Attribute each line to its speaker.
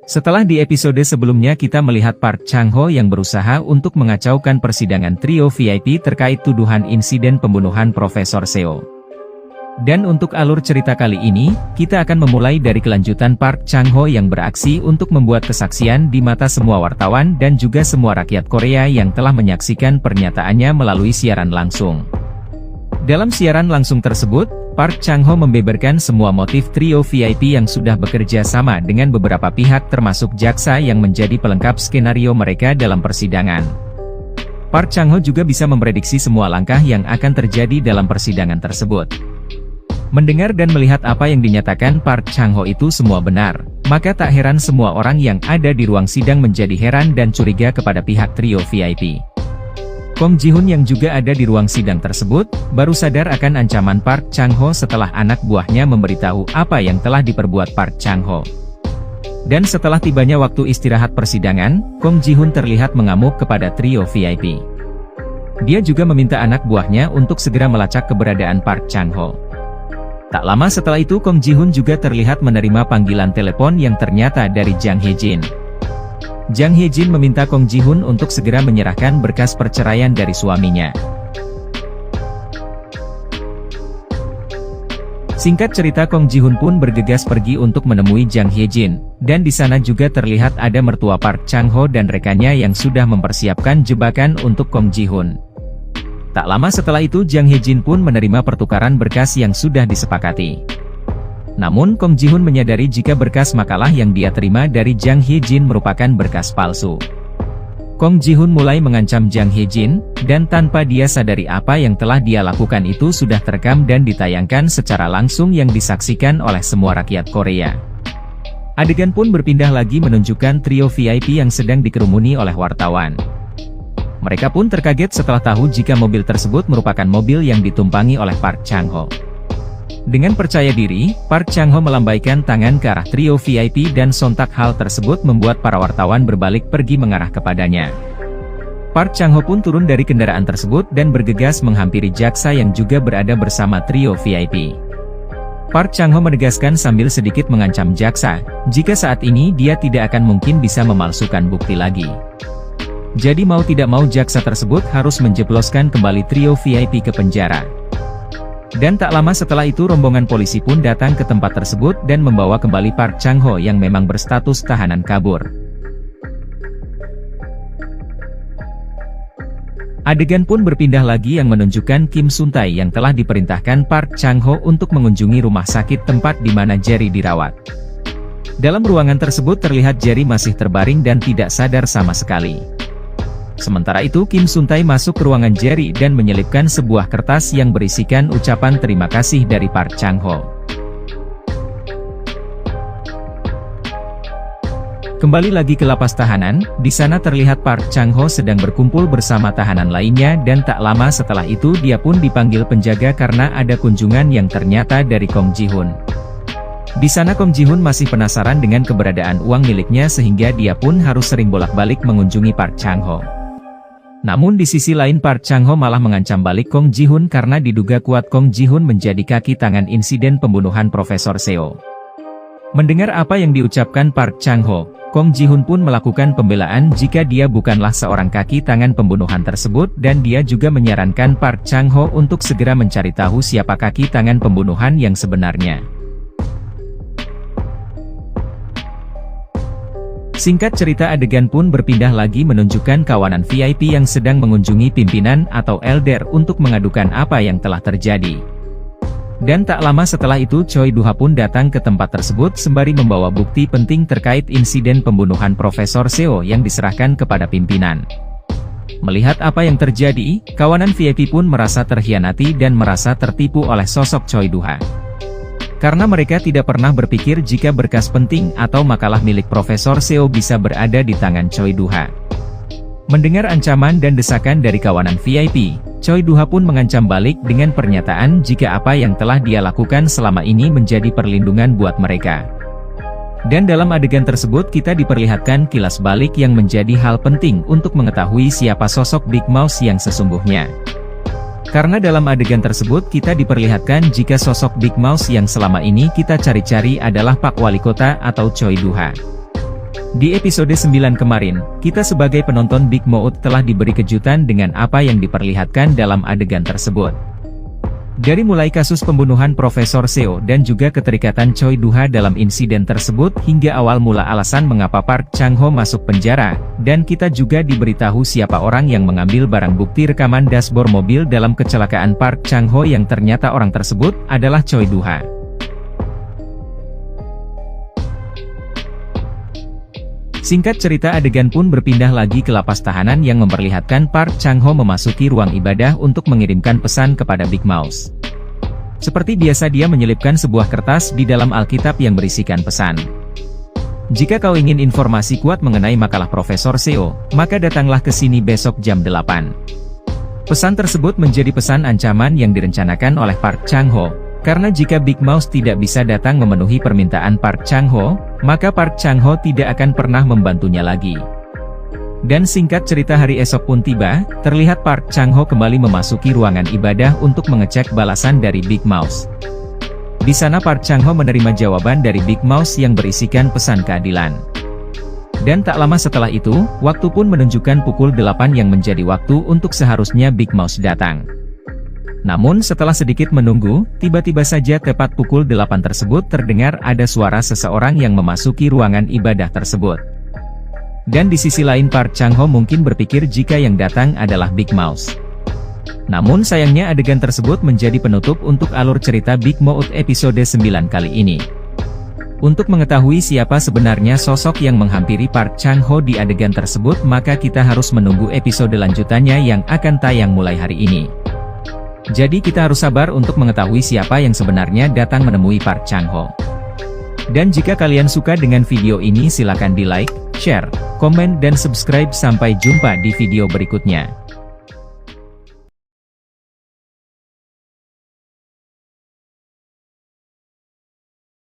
Speaker 1: Setelah di episode sebelumnya kita melihat Park Chang-ho yang berusaha untuk mengacaukan persidangan trio VIP terkait tuduhan insiden pembunuhan Profesor Seo. Dan untuk alur cerita kali ini, kita akan memulai dari kelanjutan Park Chang-ho yang beraksi untuk membuat kesaksian di mata semua wartawan dan juga semua rakyat Korea yang telah menyaksikan pernyataannya melalui siaran langsung. Dalam siaran langsung tersebut, Park Chang-ho membeberkan semua motif trio VIP yang sudah bekerja sama dengan beberapa pihak termasuk jaksa yang menjadi pelengkap skenario mereka dalam persidangan. Park Chang-ho juga bisa memprediksi semua langkah yang akan terjadi dalam persidangan tersebut. Mendengar dan melihat apa yang dinyatakan Park Chang-ho itu semua benar, maka tak heran semua orang yang ada di ruang sidang menjadi heran dan curiga kepada pihak trio VIP. Kong Ji-hoon yang juga ada di ruang sidang tersebut, baru sadar akan ancaman Park Chang-ho setelah anak buahnya memberitahu apa yang telah diperbuat Park Chang-ho. Dan setelah tibanya waktu istirahat persidangan, Kong Ji-hoon terlihat mengamuk kepada trio VIP. Dia juga meminta anak buahnya untuk segera melacak keberadaan Park Chang-ho. Tak lama setelah itu Kong Ji-hoon juga terlihat menerima panggilan telepon yang ternyata dari Jang Hae-jin. Jang Hae-jin meminta Kong Ji-hoon untuk segera menyerahkan berkas perceraian dari suaminya. Singkat cerita Kong Ji-hoon pun bergegas pergi untuk menemui Jang Hae-jin, dan di sana juga terlihat ada mertua Park Chang-ho dan rekannya yang sudah mempersiapkan jebakan untuk Kong Ji-hoon. Tak lama setelah itu Jang Hae-jin pun menerima pertukaran berkas yang sudah disepakati. Namun Kong Ji-hoon menyadari jika berkas makalah yang dia terima dari Jang Hae-jin merupakan berkas palsu. Kong Ji-hoon mulai mengancam Jang Hae-jin, dan tanpa dia sadari apa yang telah dia lakukan itu sudah terekam dan ditayangkan secara langsung yang disaksikan oleh semua rakyat Korea. Adegan pun berpindah lagi menunjukkan trio VIP yang sedang dikerumuni oleh wartawan. Mereka pun terkaget setelah tahu jika mobil tersebut merupakan mobil yang ditumpangi oleh Park Chang-ho. Dengan percaya diri, Park Chang-ho melambaikan tangan ke arah trio VIP dan sontak hal tersebut membuat para wartawan berbalik pergi mengarah kepadanya. Park Chang-ho pun turun dari kendaraan tersebut dan bergegas menghampiri jaksa yang juga berada bersama trio VIP. Park Chang-ho menegaskan sambil sedikit mengancam jaksa, jika saat ini dia tidak akan mungkin bisa memalsukan bukti lagi. Jadi mau tidak mau jaksa tersebut harus menjebloskan kembali trio VIP ke penjara. Dan tak lama setelah itu rombongan polisi pun datang ke tempat tersebut dan membawa kembali Park Chang-ho yang memang berstatus tahanan kabur. Adegan pun berpindah lagi yang menunjukkan Kim Sun-tae yang telah diperintahkan Park Chang-ho untuk mengunjungi rumah sakit tempat di mana Jerry dirawat. Dalam ruangan tersebut terlihat Jerry masih terbaring dan tidak sadar sama sekali. Sementara itu Kim Sun-tae masuk ke ruangan Jerry dan menyelipkan sebuah kertas yang berisikan ucapan terima kasih dari Park Chang-ho. Kembali lagi ke lapas tahanan, di sana terlihat Park Chang-ho sedang berkumpul bersama tahanan lainnya dan tak lama setelah itu dia pun dipanggil penjaga karena ada kunjungan yang ternyata dari Kong Ji-hoon. Di sana Kong Ji-hoon masih penasaran dengan keberadaan uang miliknya sehingga dia pun harus sering bolak-balik mengunjungi Park Chang-ho. Namun di sisi lain Park Chang-ho malah mengancam balik Kong Ji-hoon karena diduga kuat Kong Ji-hoon menjadi kaki tangan insiden pembunuhan Profesor Seo. Mendengar apa yang diucapkan Park Chang-ho, Kong Ji-hoon pun melakukan pembelaan jika dia bukanlah seorang kaki tangan pembunuhan tersebut dan dia juga menyarankan Park Chang-ho untuk segera mencari tahu siapa kaki tangan pembunuhan yang sebenarnya. Singkat cerita adegan pun berpindah lagi menunjukkan kawanan VIP yang sedang mengunjungi pimpinan atau elder untuk mengadukan apa yang telah terjadi. Dan tak lama setelah itu Choi Do-ha pun datang ke tempat tersebut sembari membawa bukti penting terkait insiden pembunuhan Profesor Seo yang diserahkan kepada pimpinan. Melihat apa yang terjadi, kawanan VIP pun merasa terhianati dan merasa tertipu oleh sosok Choi Do-ha. Karena mereka tidak pernah berpikir jika berkas penting atau makalah milik Profesor Seo bisa berada di tangan Choi Do-ha. Mendengar ancaman dan desakan dari kawanan VIP, Choi Do-ha pun mengancam balik dengan pernyataan jika apa yang telah dia lakukan selama ini menjadi perlindungan buat mereka. Dan dalam adegan tersebut kita diperlihatkan kilas balik yang menjadi hal penting untuk mengetahui siapa sosok Big Mouse yang sesungguhnya. Karena dalam adegan tersebut kita diperlihatkan jika sosok Big Mouse yang selama ini kita cari-cari adalah Pak Wali Kota atau Choi Doo-ha. Di episode 9 kemarin, kita sebagai penonton Big Mouth telah diberi kejutan dengan apa yang diperlihatkan dalam adegan tersebut. Dari mulai kasus pembunuhan Profesor Seo dan juga keterikatan Choi Doo-ha dalam insiden tersebut hingga awal mula alasan mengapa Park Chang-ho masuk penjara, dan kita juga diberitahu siapa orang yang mengambil barang bukti rekaman dashboard mobil dalam kecelakaan Park Chang-ho yang ternyata orang tersebut adalah Choi Doo-ha. Singkat cerita adegan pun berpindah lagi ke lapas tahanan yang memperlihatkan Park Chang-ho memasuki ruang ibadah untuk mengirimkan pesan kepada Big Mouse. Seperti biasa dia menyelipkan sebuah kertas di dalam Alkitab yang berisikan pesan. Jika kau ingin informasi kuat mengenai makalah Profesor Seo, maka datanglah ke sini besok jam 8. Pesan tersebut menjadi pesan ancaman yang direncanakan oleh Park Chang-ho. Karena jika Big Mouse tidak bisa datang memenuhi permintaan Park Chang-ho, maka Park Chang-ho tidak akan pernah membantunya lagi. Dan singkat cerita hari esok pun tiba, terlihat Park Chang-ho kembali memasuki ruangan ibadah untuk mengecek balasan dari Big Mouse. Di sana Park Chang-ho menerima jawaban dari Big Mouse yang berisikan pesan keadilan. Dan tak lama setelah itu, waktu pun menunjukkan pukul 8 yang menjadi waktu untuk seharusnya Big Mouse datang. Namun setelah sedikit menunggu, tiba-tiba saja tepat pukul 8 tersebut terdengar ada suara seseorang yang memasuki ruangan ibadah tersebut. Dan di sisi lain Park Chang-ho mungkin berpikir jika yang datang adalah Big Mouse. Namun sayangnya adegan tersebut menjadi penutup untuk alur cerita Big Mouth episode 9 kali ini. Untuk mengetahui siapa sebenarnya sosok yang menghampiri Park Chang-ho di adegan tersebut maka kita harus menunggu episode lanjutannya yang akan tayang mulai hari ini. Jadi kita harus sabar untuk mengetahui siapa yang sebenarnya datang menemui Park Chang-ho. Dan jika kalian suka dengan video ini silakan di like, share, komen dan subscribe sampai jumpa di video berikutnya.